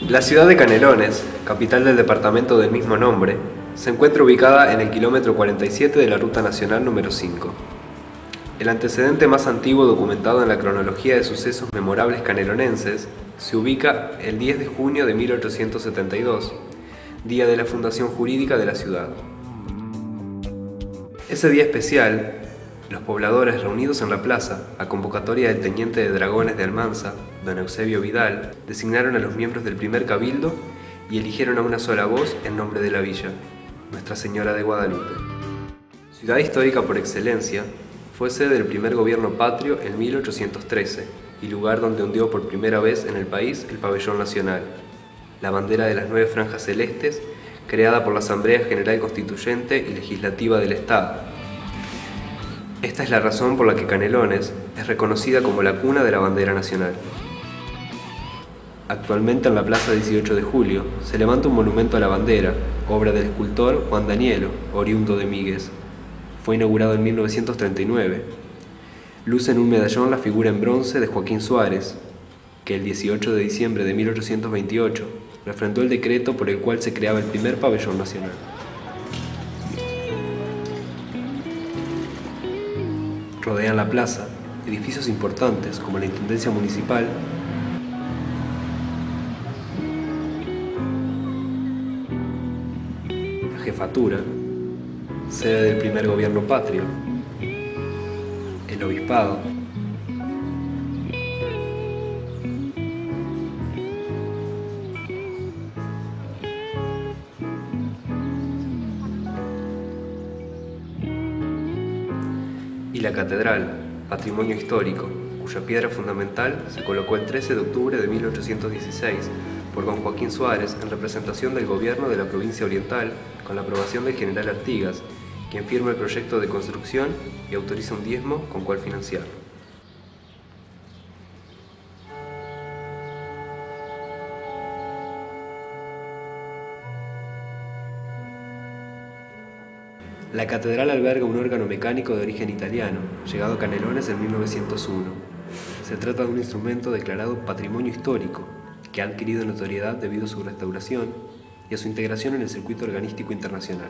La ciudad de Canelones, capital del departamento del mismo nombre, se encuentra ubicada en el kilómetro 47 de la Ruta Nacional número 5. El antecedente más antiguo documentado en la cronología de sucesos memorables canelonenses se ubica el 10 de junio de 1872, día de la fundación jurídica de la ciudad. Ese día especial, los pobladores reunidos en la plaza, a convocatoria del teniente de dragones de Almanza, don Eusebio Vidal, designaron a los miembros del primer cabildo y eligieron a una sola voz en nombre de la villa, Nuestra Señora de Guadalupe. Ciudad histórica por excelencia, fue sede del primer gobierno patrio en 1813 y lugar donde ondeó por primera vez en el país el pabellón nacional, la bandera de las 9 franjas celestes, creada por la Asamblea General Constituyente y Legislativa del Estado. Esta es la razón por la que Canelones es reconocida como la cuna de la bandera nacional. Actualmente en la Plaza 18 de Julio se levanta un monumento a la bandera, obra del escultor Juan Danielo, oriundo de Míguez. Fue inaugurado en 1939. Luce en un medallón la figura en bronce de Joaquín Suárez, que el 18 de diciembre de 1828 refrendó el decreto por el cual se creaba el primer pabellón nacional. Rodean la plaza edificios importantes como la Intendencia Municipal, la Jefatura, sede del primer gobierno patrio, el Obispado, y la Catedral, patrimonio histórico, cuya piedra fundamental se colocó el 13 de octubre de 1816 por don Joaquín Suárez en representación del gobierno de la provincia oriental con la aprobación del general Artigas, quien firma el proyecto de construcción y autoriza un diezmo con cual financiarlo. La catedral alberga un órgano mecánico de origen italiano, llegado a Canelones en 1901. Se trata de un instrumento declarado Patrimonio Histórico, que ha adquirido notoriedad debido a su restauración y a su integración en el circuito organístico internacional.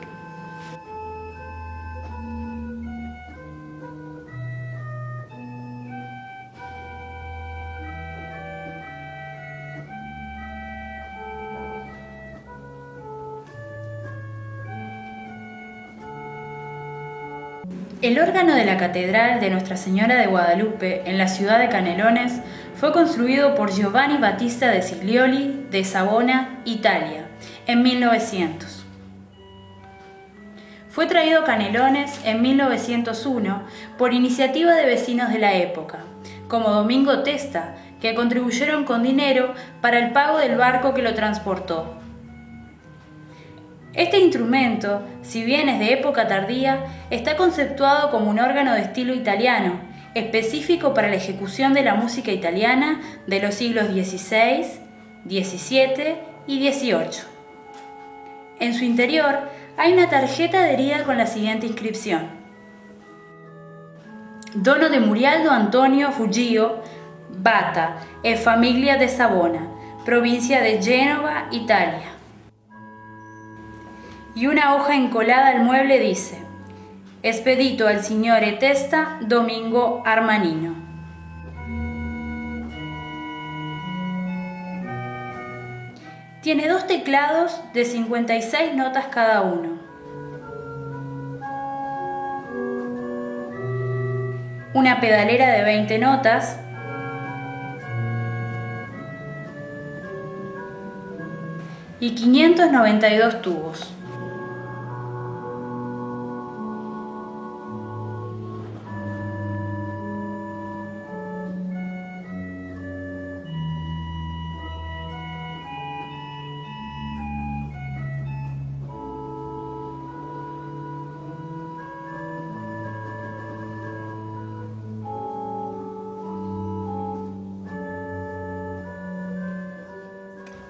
El órgano de la Catedral de Nuestra Señora de Guadalupe en la ciudad de Canelones fue construido por Giovanni Battista de Siglioli de Savona, Italia, en 1900. Fue traído a Canelones en 1901 por iniciativa de vecinos de la época, como Domingo Testa, que contribuyeron con dinero para el pago del barco que lo transportó. Este instrumento, si bien es de época tardía, está conceptuado como un órgano de estilo italiano, específico para la ejecución de la música italiana de los siglos XVI, XVII y XVIII. En su interior hay una tarjeta adherida con la siguiente inscripción: Dono de Murialdo Antonio Fuggio, Bata e Famiglia de Savona, provincia de Génova, Italia. Y una hoja encolada al mueble dice: Expedito al Signore Testa Domingo Armanino. Tiene 2 teclados de 56 notas cada uno. Una pedalera de 20 notas. Y 592 tubos.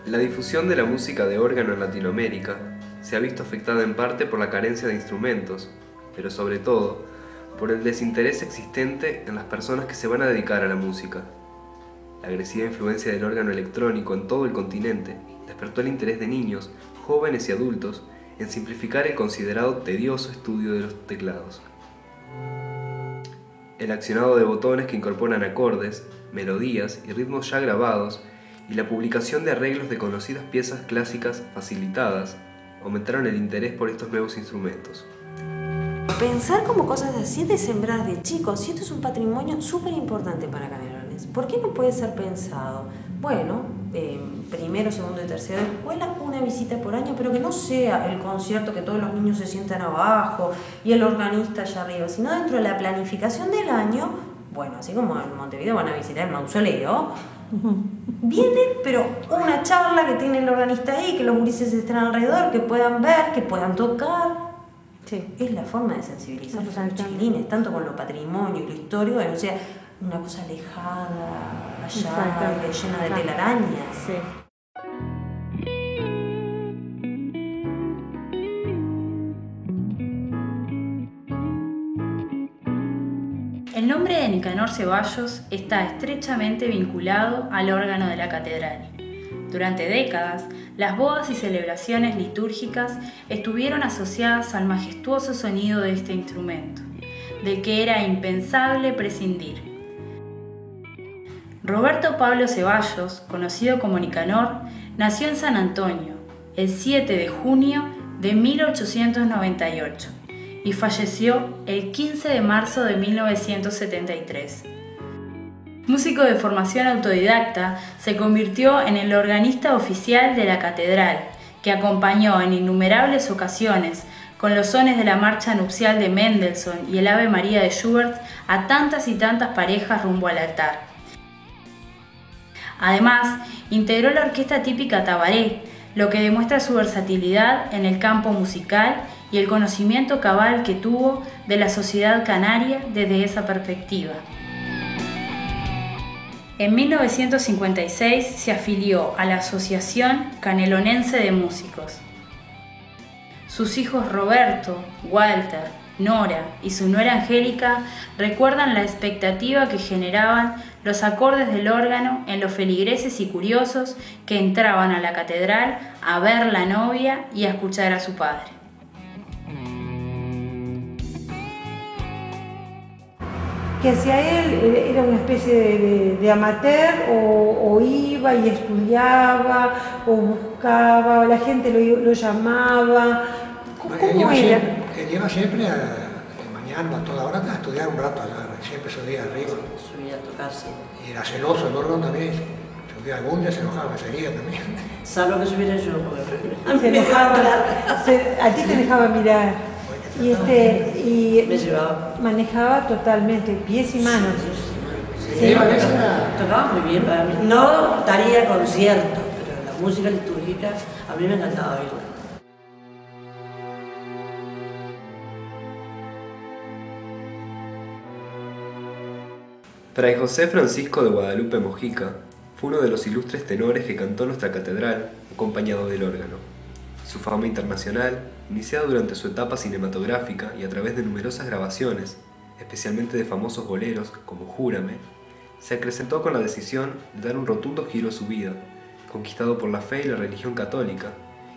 La difusión de la música de órgano en Latinoamérica se ha visto afectada en parte por la carencia de instrumentos, pero sobre todo por el desinterés existente en las personas que se van a dedicar a la música. La agresiva influencia del órgano electrónico en todo el continente despertó el interés de niños, jóvenes y adultos en simplificar el considerado tedioso estudio de los teclados. El accionado de botones que incorporan acordes, melodías y ritmos ya grabados y la publicación de arreglos de conocidas piezas clásicas facilitadas aumentaron el interés por estos nuevos instrumentos. Pensar como cosas así de sembrar de chicos, y esto es un patrimonio súper importante para Canelones. ¿Por qué no puede ser pensado? Bueno, primero, segundo y tercero de escuela, una visita por año, pero que no sea el concierto que todos los niños se sientan abajo y el organista allá arriba, sino dentro de la planificación del año, bueno, así como en Montevideo van a visitar el mausoleo, vienen, pero una charla que tiene el organista ahí, que los gurises estén alrededor, que puedan ver, que puedan tocar. Sí. Es la forma de sensibilizarlos a los chiquilines, tanto con lo patrimonio y lo histórico, o sea, una cosa alejada, allá, llena de telarañas. Sí. El nombre de Nicanor Ceballos está estrechamente vinculado al órgano de la catedral. Durante décadas, las bodas y celebraciones litúrgicas estuvieron asociadas al majestuoso sonido de este instrumento, del que era impensable prescindir. Roberto Pablo Ceballos, conocido como Nicanor, nació en San Antonio el 7 de junio de 1898 y falleció el 15 de marzo de 1973. Músico de formación autodidacta, se convirtió en el organista oficial de la catedral, que acompañó en innumerables ocasiones, con los sones de la marcha nupcial de Mendelssohn y el Ave María de Schubert, a tantas y tantas parejas rumbo al altar. Además, integró la orquesta típica Tabaré, lo que demuestra su versatilidad en el campo musical y el conocimiento cabal que tuvo de la sociedad canaria desde esa perspectiva. En 1956 se afilió a la Asociación Canelonense de Músicos. Sus hijos Roberto, Walter, Nora y su nuera Angélica recuerdan la expectativa que generaban los acordes del órgano en los feligreses y curiosos que entraban a la catedral a ver la novia y a escuchar a su padre. Que hacia él era una especie de amateur, o iba y estudiaba, o buscaba, o la gente lo llamaba. ¿Cómo era? Él iba siempre de mañana, a toda hora, a estudiar un rato allá, siempre subía arriba. Subía a tocar, sí. Y era celoso el órgano también, subía algún día se enojaba enseguida también. Salvo que subiera yo, porque se enojaba, a ti te dejaba mirar. Y me llevaba. Manejaba totalmente, pies y manos. Sí. Tocaba muy bien para mí. No daría conciertos, pero la música litúrgica a mí me encantaba oírla. Fray José Francisco de Guadalupe Mojica fue uno de los ilustres tenores que cantó nuestra catedral acompañado del órgano. Su fama internacional, iniciada durante su etapa cinematográfica y a través de numerosas grabaciones, especialmente de famosos boleros como Júrame, se acrecentó con la decisión de dar un rotundo giro a su vida, conquistado por la fe y la religión católica,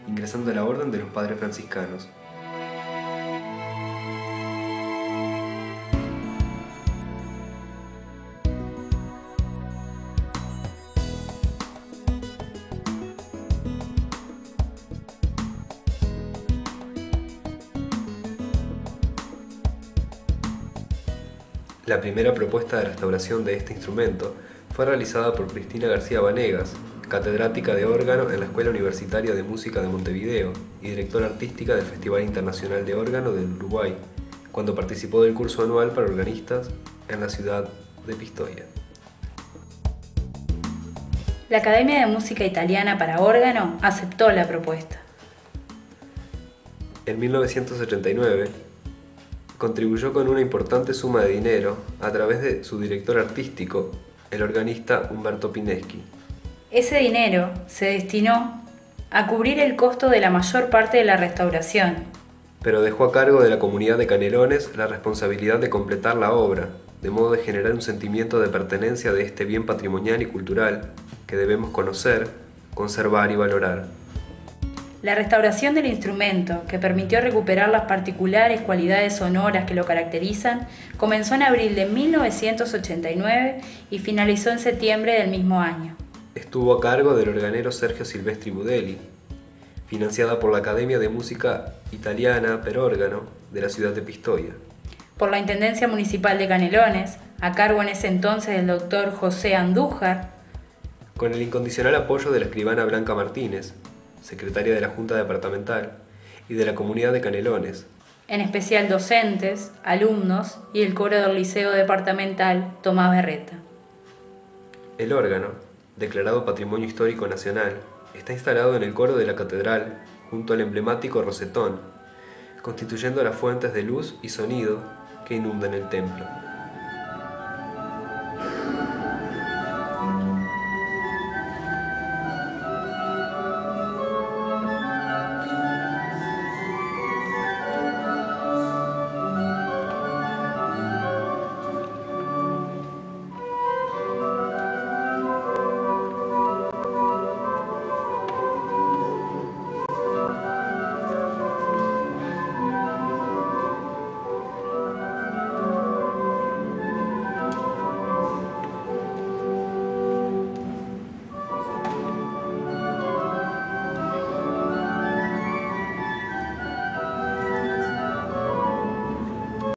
ingresando a la Orden de los Padres Franciscanos. La primera propuesta de restauración de este instrumento fue realizada por Cristina García Vanegas, catedrática de órgano en la Escuela Universitaria de Música de Montevideo y directora artística del Festival Internacional de Órgano del Uruguay, cuando participó del curso anual para organistas en la ciudad de Pistoia. La Academia de Música Italiana para órgano aceptó la propuesta. En 1989, contribuyó con una importante suma de dinero a través de su director artístico, el organista Umberto Pineschi. Ese dinero se destinó a cubrir el costo de la mayor parte de la restauración, pero dejó a cargo de la comunidad de Canelones la responsabilidad de completar la obra, de modo de generar un sentimiento de pertenencia de este bien patrimonial y cultural que debemos conocer, conservar y valorar. La restauración del instrumento, que permitió recuperar las particulares cualidades sonoras que lo caracterizan, comenzó en abril de 1989 y finalizó en septiembre del mismo año. Estuvo a cargo del organero Sergio Silvestri Budelli, financiada por la Academia de Música Italiana per órgano de la ciudad de Pistoia. Por la Intendencia Municipal de Canelones, a cargo en ese entonces del doctor José Andújar, con el incondicional apoyo de la escribana Blanca Martínez, secretaria de la Junta Departamental, y de la comunidad de Canelones, en especial docentes, alumnos y el coro del Liceo Departamental Tomás Berreta. El órgano, declarado Patrimonio Histórico Nacional, está instalado en el coro de la catedral junto al emblemático rosetón, constituyendo las fuentes de luz y sonido que inundan el templo.